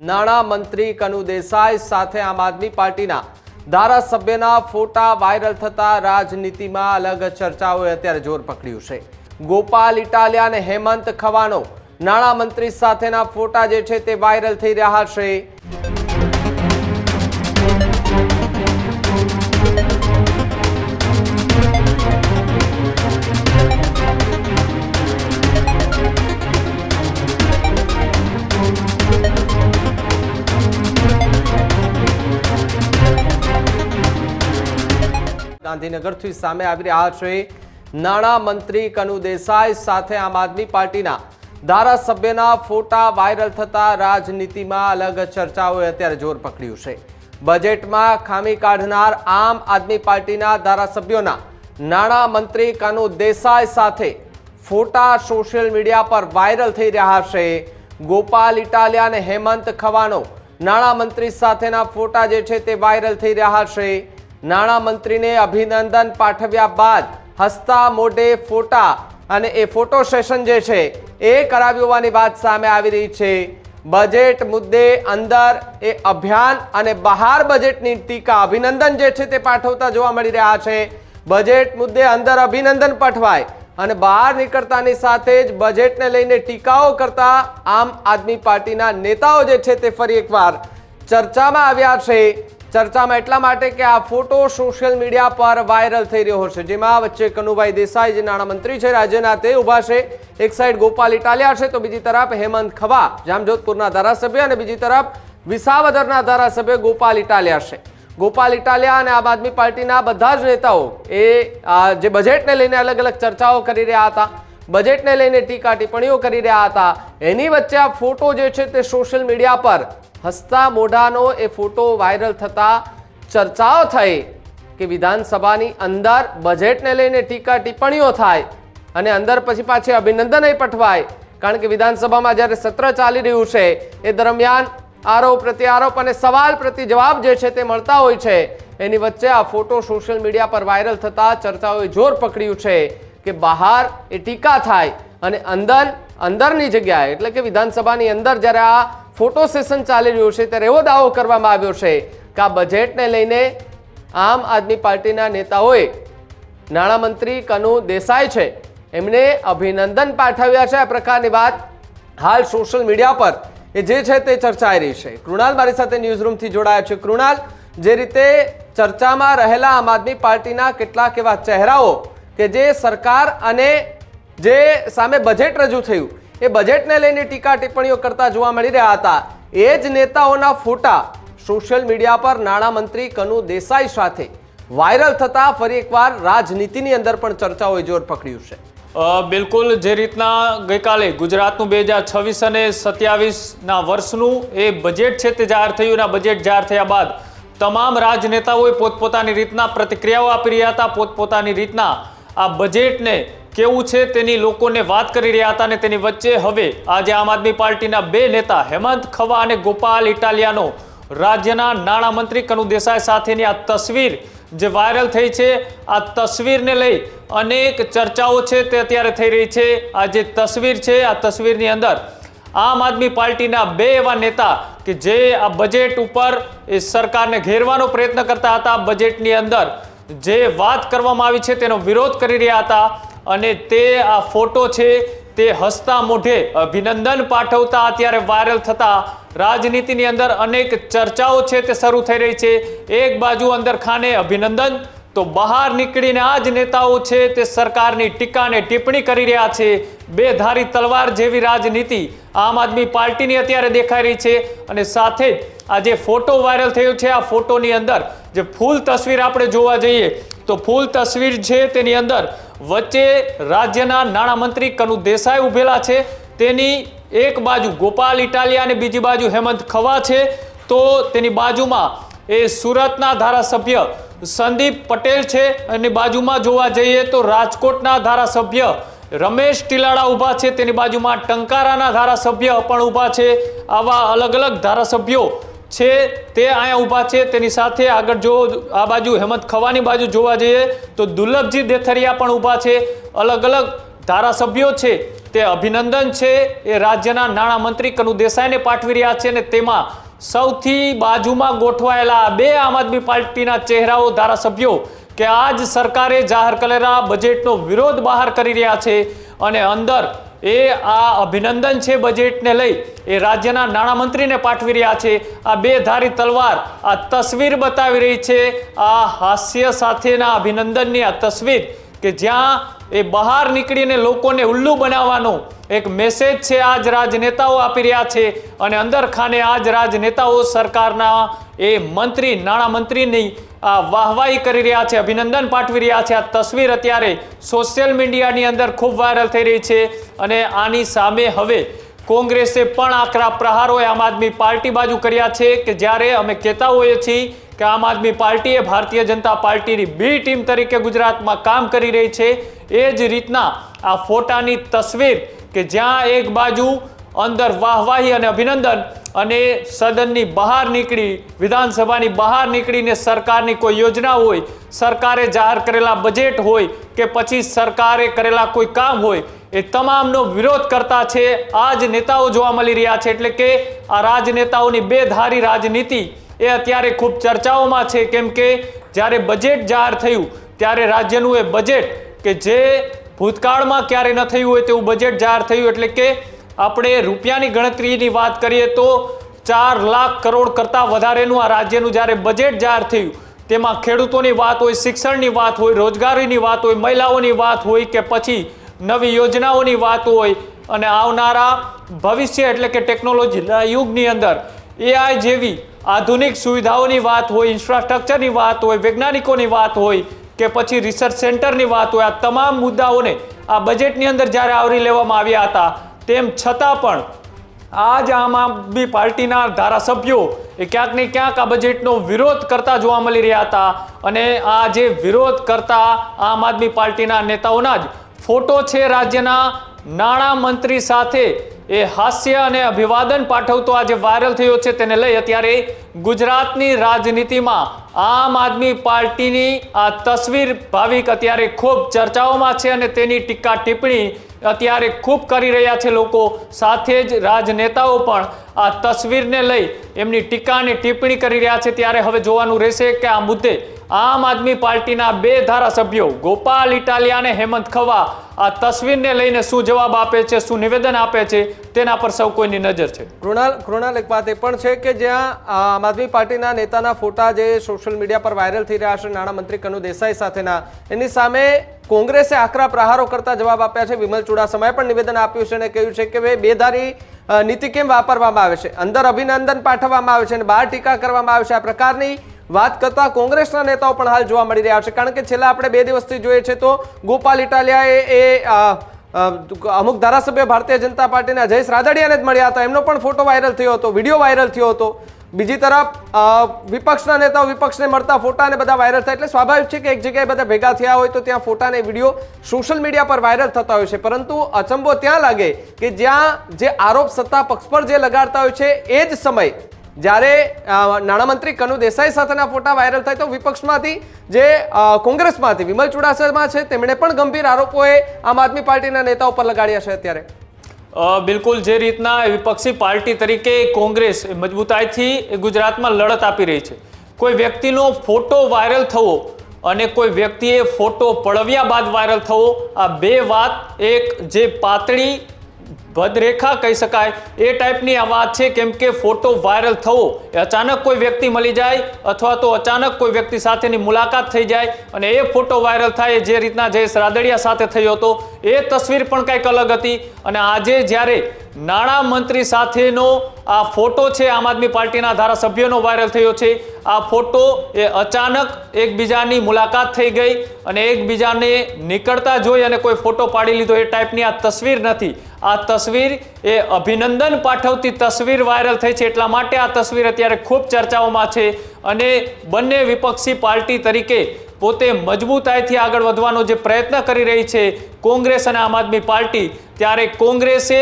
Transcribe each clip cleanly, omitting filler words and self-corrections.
નાણાં મંત્રી કનુ દેસાઈ સાથે આમ આદમી પાર્ટીના ધારાસભ્યના ફોટા વાયરલ થતા રાજનીતિમાં અલગ ચર્ચાઓએ અત્યારે જોર પકડ્યું છે। ગોપાલ ઇટાલિયા અને હેમંત ખવાનો નાણાં મંત્રી સાથેના ફોટા જે છે તે વાયરલ થઈ રહ્યા છે। ગાંધીનગરથી સામે આવી રહ્યા છે। નાણાં મંત્રી કનુ દેસાઈ સાથે આમ આદમી પાર્ટીના ધારાસભ્યના ફોટા વાયરલ થતા રાજનીતિમાં અલગ ચર્ચાઓએ અત્યારે જોર પકડ્યું છે। બજેટમાં ખામી કાઢનાર આમ આદમી પાર્ટીના ધારાસભ્યોના નાણાં મંત્રી કનુ દેસાઈ સાથે ફોટા સોશિયલ મીડિયા પર વાયરલ થઈ રહ્યા છે। ગોપાલ ઇટાલિયા અને હેમંત ખવાનો નાણાં મંત્રી સાથેના ફોટા જે છે તે વાયરલ થઈ રહ્યા છે। નાણાં મંત્રીને અભિનંદન પાઠવ્યા બાદ હસતા મોઢે ફોટા અને એ ફોટો સેશન જે છે એ કરાવ્યું હોવાની વાત સામે આવી રહી છે। બજેટ મુદ્દે અંદર એ અભિયાન અને બહાર બજેટની ટીકા અભિનંદન જે છે તે પાઠવતા જોવા મળી રહ્યા છે। બજેટ મુદ્દે અંદર અભિનંદન પાઠવાય અને બહાર નીકળતાની સાથે જ બજેટને લઈને ટીકાઓ કરતા આમ આદમી પાર્ટીના નેતાઓ જે છે તે ફરી એકવાર ચર્ચામાં આવ્યા છે। ચર્ચામાં એટલા માટે કે આ ફોટો સોશિયલ મીડિયા પર વાયરલ થઈ રહ્યો છે, જેમાં વચ્ચે કનુભાઈ દેસાઈ જે નાણામંત્રી છે રાજ્યના તે ઊભા છે। એક સાઈડ ગોપાલ ઇટાલિયા છે તો બીજી તરફ હેમંત ખવા જામજોધપુરના ધારાસભ્ય અને બીજી તરફ વિસાવદરના ધારાસભ્ય ગોપાલ ઇટાલિયા છે। ગોપાલ ઇટાલિયા અને આમ આદમી પાર્ટીના બધા જ નેતાઓ એ જે બજેટને લઈને અલગ અલગ ચર્ચાઓ કરી રહ્યા હતા, બજેટને લઈને ટીકા ટિપ્પણીઓ કરી રહ્યા હતા, એની વચ્ચે આ ફોટો જે છે તે સોશિયલ મીડિયા પર હસતા મોઢાનો એ ફોટો વાયરલ થતા ચર્ચાઓ થઈ કે વિધાનસભાની અંદર બજેટને લઈને ટીકા ટિપ્પણીઓ થાય અને અંદર પછી પાછી અભિનંદન પઠવાય, કારણ કે વિધાનસભામાં જ્યારે સત્ર ચાલી રહ્યું છે એ દરમિયાન આરોપ પ્રત્યારોપ અને સવાલ પ્રતિ જવાબ જે છે તે મળતા હોય છે। એની વચ્ચે આ ફોટો સોશિયલ મીડિયા પર વાયરલ થતા ચર્ચાઓએ જોર પકડ્યું છે કે બહાર એ ટીકા થાય અને અંદરની જગ્યાએ એટલે કે વિધાનસભાની અંદર જ્યારે આ ફોટો સેશન ચાલી રહ્યું છે ત્યારે એવો દાવો કરવામાં આવ્યો છે કે આ બજેટને લઈને આમ આદમી પાર્ટીના નેતાઓએ નાણામંત્રી કનુ દેસાઈ છે એમને અભિનંદન પાઠવ્યા છે। આ પ્રકારની વાત હાલ સોશિયલ મીડિયા પર એ જે છે તે ચર્ચાઈ રહી છે। કૃણાલ મારી સાથે ન્યૂઝ રૂમથી જોડાયા છે। કૃણાલ, જે રીતે ચર્ચામાં રહેલા આમ આદમી પાર્ટીના કેટલાક એવા ચહેરાઓ કે જે સરકાર અને જે સામે બજેટ રજૂ થયું એ બજેટને લઈને ટીકા ટિપ્પણીઓ કરતા જોવા મળી રહ્યા હતા, એ જ નેતાઓના ફોટા સોશિયલ મીડિયા પર નાણાં મંત્રી કનુ દેસાઈ સાથે વાયરલ થતા ફરી એકવાર રાજનીતિની અંદર પણ ચર્ચાઓએ જોર પકડ્યું છે। બિલકુલ, જે રીતના ગઈકાલે ગુજરાતનું 2026 અને 27ના વર્ષનું એ બજેટ છે તે જાહેર થયું અને બજેટ જાહેર થયા બાદ તમામ રાજનેતાઓએ પોતપોતાની રીતના પ્રતિક્રિયાઓ આપી રહ્યા હતા, પોતપોતાની રીતના આ બજેટને કેવું છે તેની લોકોને વાત કરી રહ્યા હતા। અને તેની વચ્ચે હવે આજે આમ આદમી પાર્ટીના બે નેતા હેમંત ખવા અને ગોપાલ ઇટાલિયાનો રાજ્યના નાણાં મંત્રી કનુ દેસાઈ સાથેની આ તસવીર જે વાયરલ થઈ છે, આ તસવીરને લઈ અનેક ચર્ચાઓ છે તે અત્યારે થઈ રહી છે। આ જે તસવીર છે આ તસવીરની અંદર આમ આદમી પાર્ટીના બે એવા નેતા કે જે આ બજેટ ઉપર એ સરકારને ઘેરવાનો પ્રયત્ન કરતા હતા, બજેટની અંદર જે વાત કરવામાં આવી છે તેનો વિરોધ કરી રહ્યા હતા અને તે આ ફોટો છે તે હસતા મોઢે અભિનંદન પાઠવતા અત્યારે વાયરલ થતા રાજનીતિની અંદર અનેક ચર્ચાઓ છે તે શરૂ થઈ રહી છે। એક બાજુ અંદર ખાને અભિનંદન તો બહાર નીકળીને આ જ નેતાઓ છે તે સરકારની ટીકાને ટિપ્પણી કરી રહ્યા છે। બે ધારી તલવાર જેવી રાજનીતિ આમ આદમી પાર્ટીની અત્યારે દેખાઈ રહી છે અને સાથે જ આ જે ફોટો વાયરલ થયો છે આ ફોટોની અંદર જે ફૂલ તસવીર આપણે જોવા જઈએ તો ફૂલ તસવીર છે તેની અંદર વચ્ચે રાજ્યના નાણામંત્રી કનુ દેસાઈ ઉભેલા છે, તેની એક બાજુ ગોપાલ ઇટાલિયા અને બીજી બાજુ હેમંત ખવા છે, તો તેની બાજુમાં એ સુરતના ધારાસભ્ય સંદીપ પટેલ છે અને બાજુમાં જોવા જઈએ તો રાજકોટના ધારાસભ્ય રમેશ ટીલાળા ઊભા છે, તેની બાજુમાં ટંકારાના ધારાસભ્ય પણ ઊભા છે। આવા અલગ અલગ ધારાસભ્યો છે તે અહીંયા ઊભા છે। તેની સાથે આગળ જો આ બાજુ હેમંત ખવાની બાજુ જોવા જઈએ તો દુર્લભજી દેથરિયા પણ ઊભા છે। અલગ અલગ ધારાસભ્યો છે તે અભિનંદન છે એ રાજ્યના નાણામંત્રી કનુ દેસાઈને પાઠવી રહ્યા છે અને તેમાં સૌથી બાજુમાં ગોઠવાયેલા બે આમ આદમી પાર્ટીના ચહેરાઓ ધારાસભ્યો કે આજ સરકારે જાહેર કરેલા બજેટનો વિરોધ બહાર કરી રહ્યા છે અને અંદર એ આ અભિનંદન છે બજેટને લઈ એ રાજ્યના નાણામંત્રીને પાઠવી રહ્યા છે. આ બે ધારી તલવાર આ તસવીર બતાવી રહી છે, આ હાસ્ય સાથેના અભિનંદનની આ તસવીર કે જ્યાં એ બહાર નીકળીને લોકોને ઉલ્લુ બનાવવાનો એક મેસેજ છે આજ રાજનેતાઓ આપી રહ્યા છે અને અંદર ખાને આજ રાજનેતાઓ સરકારના એ મંત્રી નાણામંત્રીની આ વાહવાહી કરી રહ્યા છે, અભિનંદન પાઠવી રહ્યા છે. આ તસવીર અત્યારે સોશિયલ મીડિયાની અંદર ખૂબ વાયરલ થઈ રહી છે અને આની સામે હવે કોંગ્રેસે પણ આકરા પ્રહારોએ આમ આદમી પાર્ટી બાજુ કર્યા છે કે જ્યારે અમે કહેતા હોઈએ છીએ કે આમ આદમી પાર્ટી એ ભારતીય જનતા પાર્ટીની બી ટીમ તરીકે ગુજરાતમાં કામ કરી રહી છે, એ જ રીતના આ ફોટાની તસવીર કે જ્યાં એક બાજુ અંદર વાહવાહી અને અભિનંદન અને સદનની બહાર નીકળી વિધાનસભાની બહાર નીકળીને સરકારની કોઈ યોજના હોય, સરકારે જાહેર કરેલા બજેટ હોય કે પછી સરકારે કરેલા કોઈ કામ હોય એ તમામનો વિરોધ કરતા છે આ જ નેતાઓ જોવા મળી રહ્યા છે. એટલે કે આ રાજનેતાઓની બેધારી રાજનીતિ એ અત્યારે ખૂબ ચર્ચાઓમાં છે, કેમ કે જ્યારે બજેટ જાહેર થયું ત્યારે રાજ્યનું એ બજેટ કે જે ભૂતકાળમાં ક્યારે ન થયું હોય તેવું બજેટ જાહેર થયું. એટલે કે આપણે રૂપિયાની ગણતરીની વાત કરીએ તો 4 લાખ કરોડ કરતાં વધારેનું આ રાજ્યનું જ્યારે બજેટ જાહેર થયું તેમાં ખેડૂતોની વાત હોય, શિક્ષણની વાત હોય, રોજગારીની વાત હોય, મહિલાઓની વાત હોય કે પછી નવી યોજનાઓની વાત હોય અને આવનારા ભવિષ્ય એટલે કે ટેકનોલોજીના યુગની અંદર AI જેવી આધુનિક સુવિધાઓની વાત હોય, ઇન્ફ્રાસ્ટ્રક્ચરની વાત હોય, વૈજ્ઞાનિકોની વાત હોય કે પછી રિસર્ચ સેન્ટરની વાત હોય, આ તમામ મુદ્દાઓને આ બજેટની અંદર જ્યારે આવરી લેવામાં આવ્યા હતા તેમ છતાં પણ આજ આમ આદમી પાર્ટીના ધારાસભ્યો એ ક્યાંક ને ક્યાંક આ બજેટનો વિરોધ કરતા જોવા મળી રહ્યા હતા અને આ જે વિરોધ કરતા આમ આદમી પાર્ટીના નેતાઓના જ ફોટો છે રાજ્યના નાણામંત્રી સાથે એ હાસ્ય અને અભિવાદન પાઠવતો આજે વાયરલ થયો છે. તેને લઈ અત્યારે ગુજરાતની રાજનીતિમાં આમ આદમી પાર્ટીની આ તસવીર ભાવિક અત્યારે ખૂબ ચર્ચાઓમાં છે અને તેની ટીકા ટિપ્પણી અત્યારે ખૂબ કરી રહ્યા છે લોકો. સાથે જ રાજનેતાઓ પણ આ તસવીરને લઈ એમની ટીકા અને ટિપ્પણી કરી રહ્યા છે. ત્યારે હવે જોવાનું રહેશે કે આ મુદ્દે આમ આદમી પાર્ટીના બે ધારાસભ્યો ગોપાલ ઇટાલિયા અને હેમંત ખવા આ તસવીરને લઈને શું જવાબ આપે છે, શું નિવેદન આપે છે, તેના પર સૌ કોઈની નજર છે. કૃણાલ, એક વાત એ પણ છે કે જ્યાં આમ આદમી પાર્ટીના નેતાના ફોટા જે સોશિયલ મીડિયા પર વાયરલ થઈ રહ્યા છે નાણામંત્રી કનુ દેસાઈ સાથેના, એની સામે કોંગ્રેસે આકરા પ્રહારો કરતા જવાબ આપ્યા છે. વિમલ ચુડાસમાએ પણ નિવેદન આપ્યું છે અને કહ્યું છે કે ભાઈ બેધારી નીતિ કેમ વાપરવામાં આવે છે, અંદર અભિનંદન પાઠવવામાં આવે છે અને બહાર ટીકા કરવામાં આવે છે. આ પ્રકારની વાત કરતા કોંગ્રેસના નેતાઓ પણ હાલ જોવા મળી રહ્યા છે. કારણ કે છેલ્લા આપણે 2 દિવસથી જોઈએ છે તો ગોપાલ ઇટાલિયાએ અમુક ધારાસભ્ય ભારતીય જનતા પાર્ટીના જયેશ રાદડિયાને જ મળ્યા હતા, એમનો પણ ફોટો વાયરલ થયો હતો, વિડીયો વાયરલ થયો હતો. બીજી તરફ વિપક્ષના નેતાઓ વિપક્ષને મળતા ફોટા અને બધા વાયરલ થાય એટલે સ્વાભાવિક છે કે એક જગ્યાએ બધા ભેગા થયા હોય તો ત્યાં ફોટા અને વિડીયો સોશિયલ મીડિયા પર વાયરલ થતા હોય છે. પરંતુ અચંબો ત્યાં લાગે કે જ્યાં જે આરોપ સત્તા પક્ષ પર જે લગાડતા હોય છે એ જ સમય જ્યારે નાણામંત્રી કનુ દેસાઈ સાથેના ફોટા વાયરલ થાય તો વિપક્ષમાંથી જે કોંગ્રેસમાંથી વિમલ ચુડાસમા છે તેમણે પણ ગંભીર આરોપોએ આમ આદમી પાર્ટીના નેતાઓ પર લગાડ્યા છે. અત્યારે બિલકુલ જે રીતના વિપક્ષી પાર્ટી તરીકે કોંગ્રેસ મજબૂતાઈથી ગુજરાતમાં લડત આપી રહી છે, કોઈ વ્યક્તિનો ફોટો વાયરલ થવો અને કોઈ વ્યક્તિએ ફોટો પડવ્યા બાદ વાયરલ થવો, આ બે વાત એક જે પાતળી ભદ્રેખા કહી શકાય એ ટાઈપની આ વાત છે. કેમ કે ફોટો વાયરલ થવો એ અચાનક કોઈ વ્યક્તિ મળી જાય અથવા તો અચાનક કોઈ વ્યક્તિ સાથેની મુલાકાત થઈ જાય અને એ ફોટો વાયરલ થાય, જે રીતના જયેશ રાદડિયા સાથે થયો હતો એ તસવીર પણ કંઈક અલગ હતી. અને આજે જ્યારે નાણામંત્રી સાથેનો આ ફોટો છે આમ આદમી પાર્ટીના ધારાસભ્યોનો વાયરલ થયો છે, આ ફોટો એ અચાનક એકબીજાની મુલાકાત થઈ ગઈ અને એકબીજાને નીકળતા જોઈ અને કોઈ ફોટો પાડી લીધો એ ટાઈપની આ તસવીર નથી. આ તસવીર એ અભિનંદન પાઠવતી તસવીર વાયરલ થઈ છે, એટલા માટે આ તસવીર અત્યારે ખૂબ ચર્ચાઓમાં છે. અને બંને વિપક્ષી પાર્ટી તરીકે પોતે મજબૂતાઈથી આગળ વધવાનો જે પ્રયત્ન કરી રહી છે કોંગ્રેસ અને આમ આદમી પાર્ટી, ત્યારે કોંગ્રેસે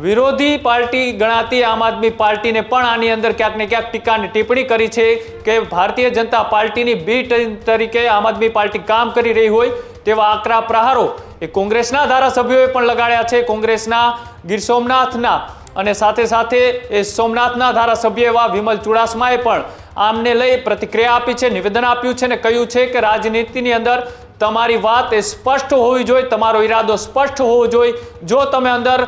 વિરોધી પાર્ટી ગણાતી આમ આદમી પાર્ટીને પણ આની અંદર ક્યાંક ને ક્યાંક ટીકાની ટિપ્પણી કરી છે કે ભારતીય જનતા પાર્ટીની બી ટીમ તરીકે આમ આદમી પાર્ટી કામ કરી રહી હોય તેવા આકરા પ્રહારો એ કોંગ્રેસના ધારાસભ્યોએ પણ લગાડ્યા છે, કોંગ્રેસના ગીર સોમનાથના અને સાથે સાથે એ સોમનાથના ધારાસભ્ય એવા વિમલ ચુડાસમાએ પણ આમને લઈ પ્રતિક્રિયા આપી છે, નિવેદન આપ્યું છે અને કહ્યું છે કે રાજનીતિની અંદર તમારી વાત એ સ્પષ્ટ હોવી જોઈએ, તમારો ઈરાદો સ્પષ્ટ હોવો જોઈએ. જો તમે અંદર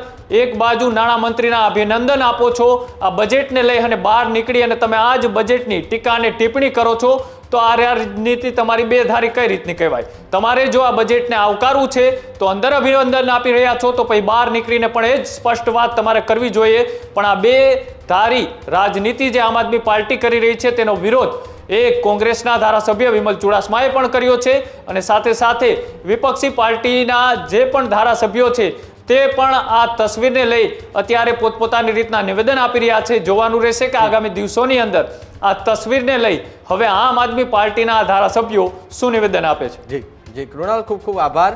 એક બાજુ નાણામંત્રીના અભિનંદન આપો છો આ બજેટને લઈ અને બહાર નીકળી અને તમે આ જ બજેટની ટીકા અને ટિપ્પણી કરો છો, તો આ રાજનીતિ તમારી બેધારી કઈ રીતની કહેવાય? તમારે જો આ બજેટને આવકારવું છે તો અંદર અભિનંદન આપી રહ્યા છો, તો પછી બહાર નીકળીને પણ એ જ સ્પષ્ટ વાત તમારે કરવી જોઈએ. પણ આ બે ધારી રાજનીતિ જે આમ આદમી પાર્ટી કરી રહી છે તેનો વિરોધ એ કોંગ્રેસના ધારાસભ્ય વિમલ ચુડાસમાએ પણ કર્યો છે અને સાથે સાથે વિપક્ષી પાર્ટીના જે પણ ધારાસભ્યો છે તે પણ આ તસવીરને લઈ અત્યારે પોતપોતાની રીતના નિવેદન આપી રહ્યા છે. જોવાનું રહેશે કે આગામી દિવસોની અંદર આ તસવીરને લઈ હવે આમ આદમી પાર્ટીના ધારાસભ્યો શું નિવેદન આપે છે. જી કૃણાલ, ખૂબ ખૂબ આભાર.